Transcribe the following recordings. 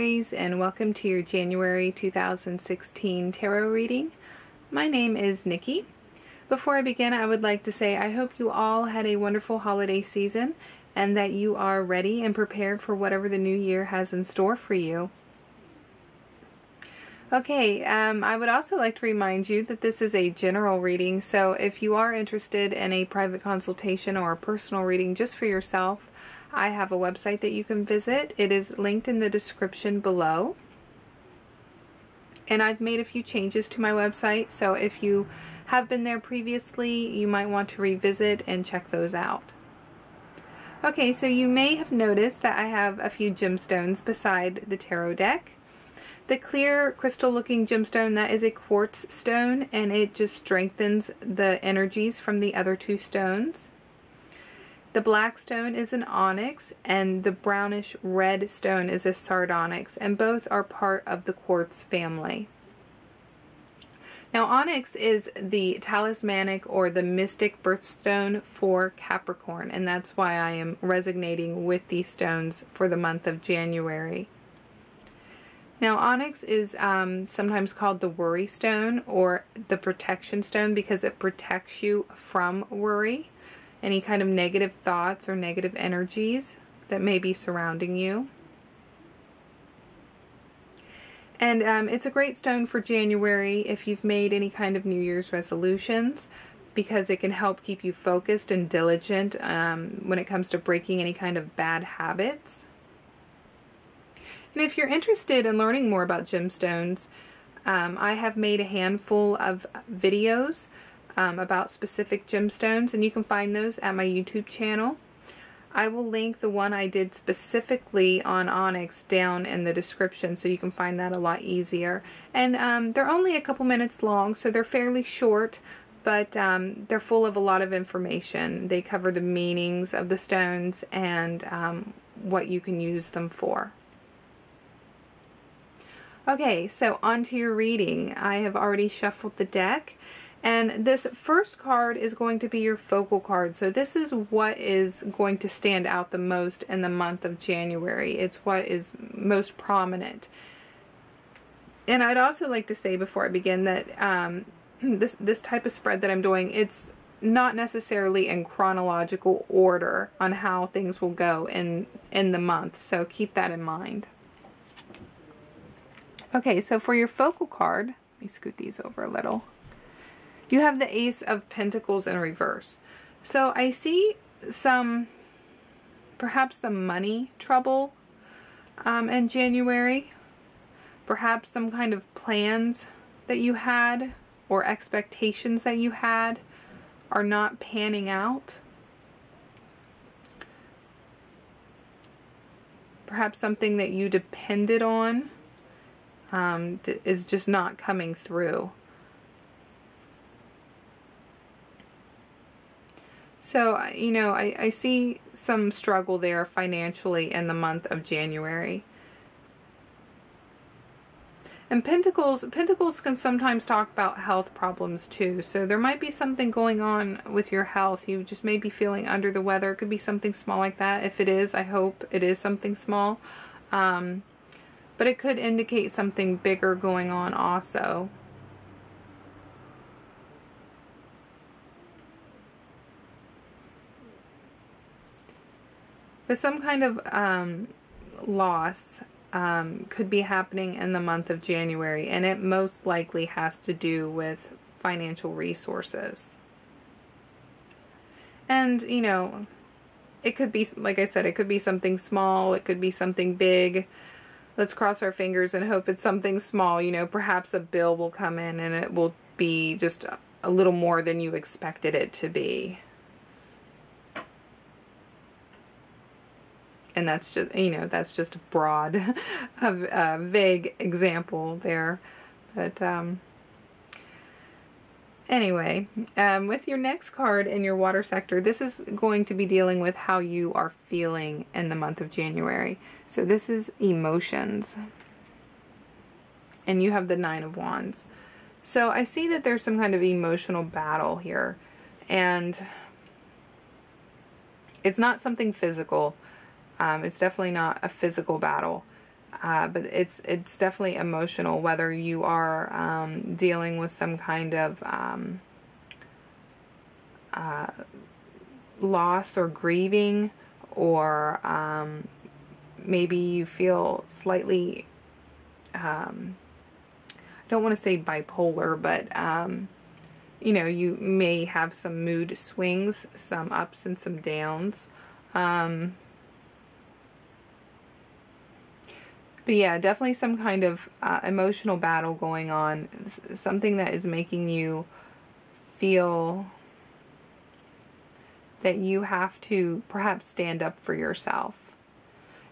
Aries, and welcome to your January 2016 tarot reading. My name is Nikki. Before I begin, I would like to say I hope you all had a wonderful holiday season and that you are ready and prepared for whatever the new year has in store for you. Okay, I would also like to remind you that this is a general reading, so if you are interested in a private consultation or a personal reading just for yourself, I have a website that you can visit. It is linked in the description below. And I've made a few changes to my website, so if you have been there previously, you might want to revisit and check those out. Okay, so you may have noticed that I have a few gemstones beside the tarot deck. The clear crystal looking gemstone, that is a quartz stone, and it just strengthens the energies from the other two stones. The black stone is an onyx, and the brownish red stone is a sardonyx, and both are part of the quartz family. Now, onyx is the talismanic or the mystic birthstone for Capricorn, and that's why I am resonating with these stones for the month of January. Now, onyx is sometimes called the worry stone or the protection stone because it protects you from worry, any kind of negative thoughts or negative energies that may be surrounding you. And it's a great stone for January if you've made any kind of New Year's resolutions, because it can help keep you focused and diligent when it comes to breaking any kind of bad habits. And if you're interested in learning more about gemstones, I have made a handful of videos about specific gemstones, and you can find those at my YouTube channel. I will link the one I did specifically on onyx down in the description so you can find that a lot easier. And they're only a couple minutes long, so they're fairly short, but they're full of a lot of information. They cover the meanings of the stones and what you can use them for. Okay, so on to your reading. I have already shuffled the deck, and this first card is going to be your focal card. So this is what is going to stand out the most in the month of January. It's what is most prominent. And I'd also like to say before I begin that this type of spread that I'm doing, it's not necessarily in chronological order on how things will go in the month. So keep that in mind. Okay, so for your focal card, let me scoot these over a little. You have the Ace of Pentacles in reverse. So I see perhaps some money trouble in January. Perhaps some kind of plans that you had or expectations that you had are not panning out. Perhaps something that you depended on is just not coming through. So, you know, I see some struggle there financially in the month of January. And Pentacles can sometimes talk about health problems too. So there might be something going on with your health. You just may be feeling under the weather. It could be something small like that. If it is, I hope it is something small. But it could indicate something bigger going on also. But some kind of loss could be happening in the month of January, and it most likely has to do with financial resources. And, you know, it could be, like I said, it could be something small, it could be something big. Let's cross our fingers and hope it's something small. You know, perhaps a bill will come in and it will be just a little more than you expected it to be. And that's just, you know, that's just a broad, vague example there. But anyway, with your next card in your water sector, this is going to be dealing with how you are feeling in the month of January. So this is emotions. And you have the Nine of Wands. So I see that there's some kind of emotional battle here. And it's not something physical. It's definitely not a physical battle. But it's definitely emotional, whether you are dealing with some kind of loss or grieving, or maybe you feel slightly, I don't want to say bipolar, but you know, you may have some mood swings, some ups and some downs. But yeah, definitely some kind of emotional battle going on, something that is making you feel that you have to perhaps stand up for yourself.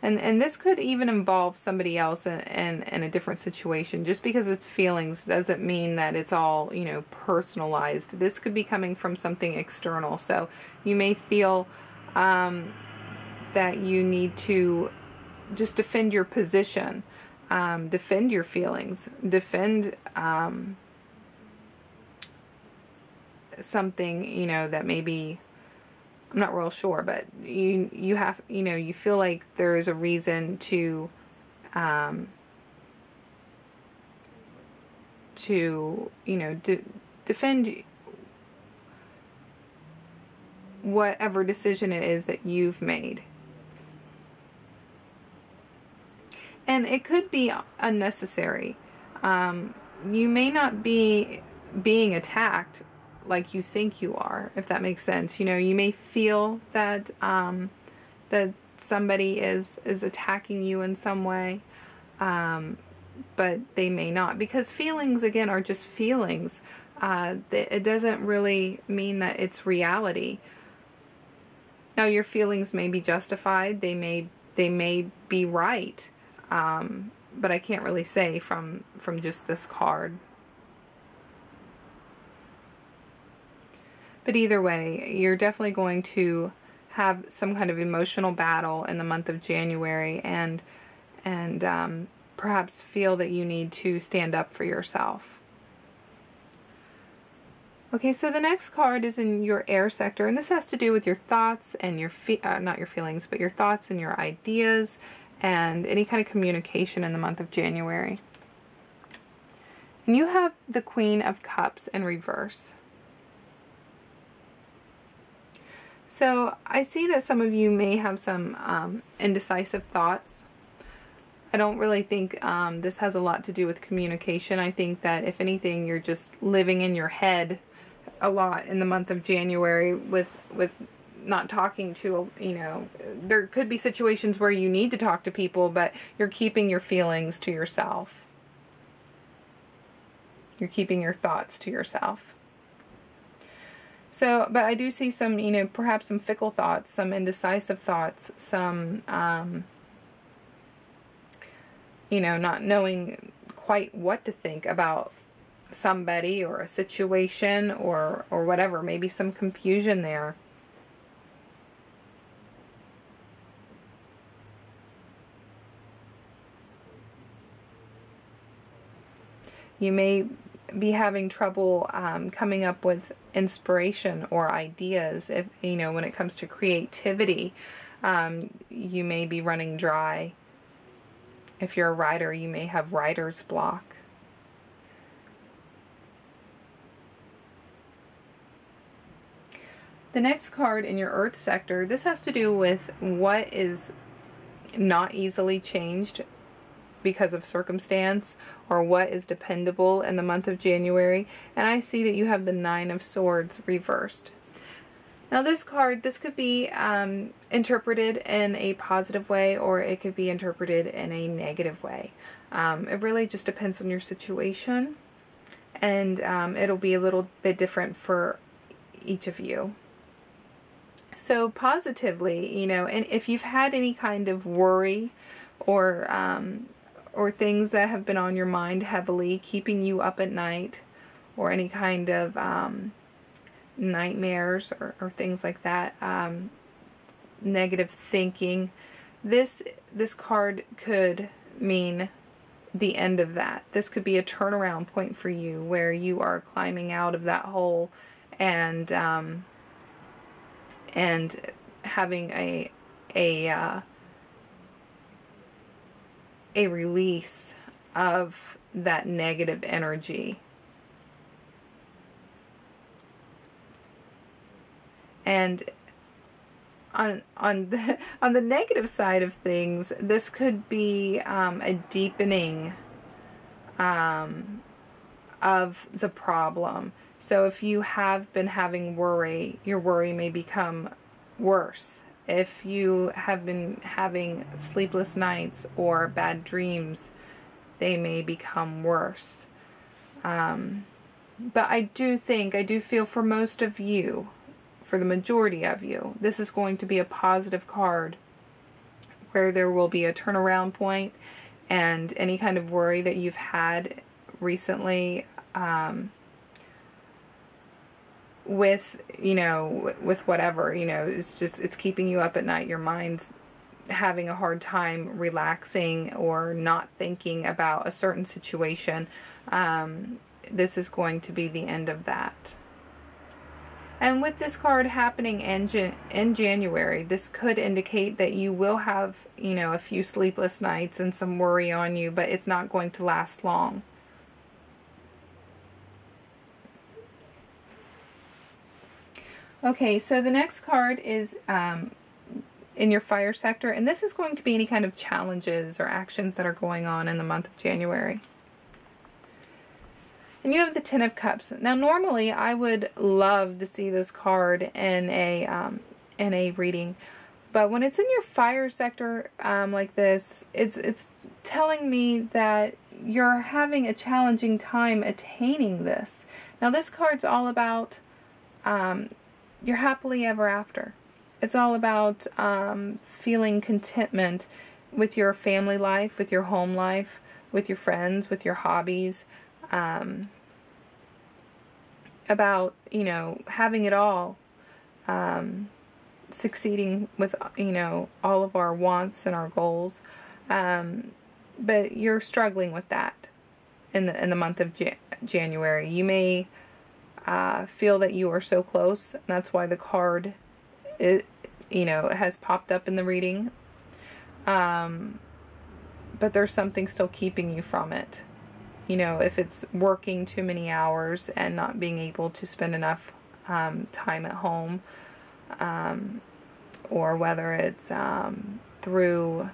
And this could even involve somebody else in a different situation. Just because it's feelings doesn't mean that it's all, you know, personalized. This could be coming from something external. So you may feel that you need to just defend your position, defend your feelings, defend something, you know, that maybe, I'm not real sure, but you have, you know, you feel like there is a reason to you know, defend whatever decision it is that you've made. And it could be unnecessary. You may not be being attacked like you think you are, if that makes sense. You know, you may feel that that somebody is attacking you in some way, but they may not, because feelings, again, are just feelings. It doesn't really mean that it's reality. Now, your feelings may be justified. They may be right. But I can't really say from just this card. But either way, you're definitely going to have some kind of emotional battle in the month of January, and perhaps feel that you need to stand up for yourself. Okay, so the next card is in your air sector, and this has to do with your thoughts and your not your feelings, but your thoughts and your ideas, and any kind of communication in the month of January. And you have the Queen of Cups in reverse. So I see that some of you may have some indecisive thoughts. I don't really think this has a lot to do with communication. I think that if anything, you're just living in your head a lot in the month of January with not talking to, you know, there could be situations where you need to talk to people, but you're keeping your feelings to yourself. You're keeping your thoughts to yourself. So, but I do see some, you know, perhaps some fickle thoughts, some indecisive thoughts, some, you know, not knowing quite what to think about somebody or a situation or whatever. Maybe some confusion there. You may be having trouble coming up with inspiration or ideas. If, you know, when it comes to creativity, you may be running dry. If you're a writer, you may have writer's block. The next card in your earth sector, this has to do with what is not easily changed because of circumstance, or what is dependable in the month of January. And I see that you have the Nine of Swords reversed. Now this card, this could be interpreted in a positive way, or it could be interpreted in a negative way. It really just depends on your situation, and it'll be a little bit different for each of you. So positively, you know, and if you've had any kind of worry or things that have been on your mind heavily, keeping you up at night, or any kind of nightmares or things like that, negative thinking, this card could mean the end of that. This could be a turnaround point for you, where you are climbing out of that hole and having a a release of that negative energy. And on the negative side of things, this could be a deepening of the problem. So if you have been having worry, your worry may become worse. If you have been having sleepless nights or bad dreams, they may become worse. But I do feel for most of you, for the majority of you, this is going to be a positive card where there will be a turnaround point, and any kind of worry that you've had recently with, with whatever, it's keeping you up at night. Your mind's having a hard time relaxing or not thinking about a certain situation. This is going to be the end of that. And with this card happening in January, this could indicate that you will have, a few sleepless nights and some worry on you, but it's not going to last long. Okay, so the next card is in your fire sector, and this is going to be any kind of challenges or actions that are going on in the month of January. And you have the Ten of Cups. Now, normally I would love to see this card in a reading, but when it's in your fire sector like this, it's telling me that you're having a challenging time attaining this. Now, this card's all about your happily ever after. It's all about feeling contentment with your family life, with your home life, with your friends, with your hobbies. About, having it all, succeeding with, all of our wants and our goals. But you're struggling with that in the month of January. You may feel that you are so close. And that's why the card, has popped up in the reading. But there's something still keeping you from it. If it's working too many hours and not being able to spend enough time at home, or whether it's through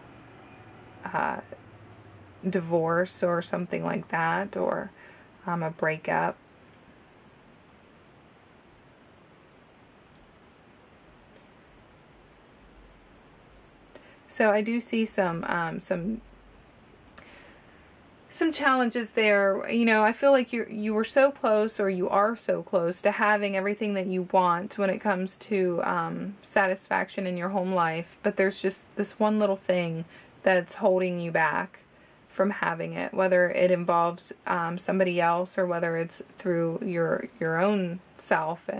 divorce or something like that, or a breakup. So I do see some challenges there. I feel like you were so close, or you are so close to having everything that you want when it comes to satisfaction in your home life, but there's just this one little thing that's holding you back from having it, whether it involves somebody else, or whether it's through your own self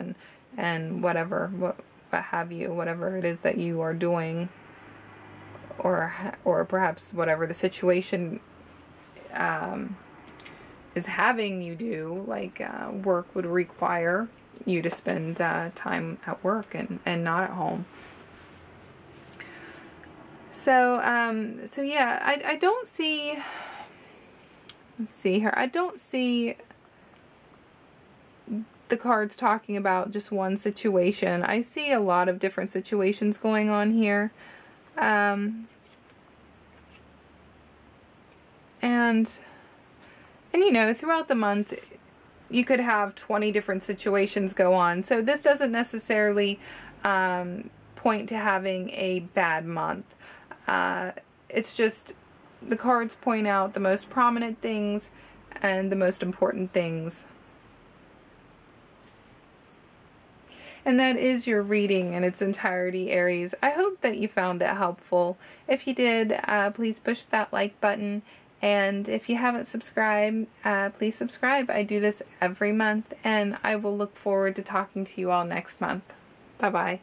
and whatever, what have you, whatever it is that you are doing, or perhaps whatever the situation is having you do, like work would require you to spend time at work and not at home. So yeah, I don't see, let's see here, I don't see the cards talking about just one situation. I see a lot of different situations going on here. And throughout the month, you could have 20 different situations go on. So this doesn't necessarily point to having a bad month. It's just the cards point out the most prominent things and the most important things. And that is your reading in its entirety, Aries. I hope that you found it helpful. If you did, please push that like button. And if you haven't subscribed, please subscribe. I do this every month, and I will look forward to talking to you all next month. Bye-bye.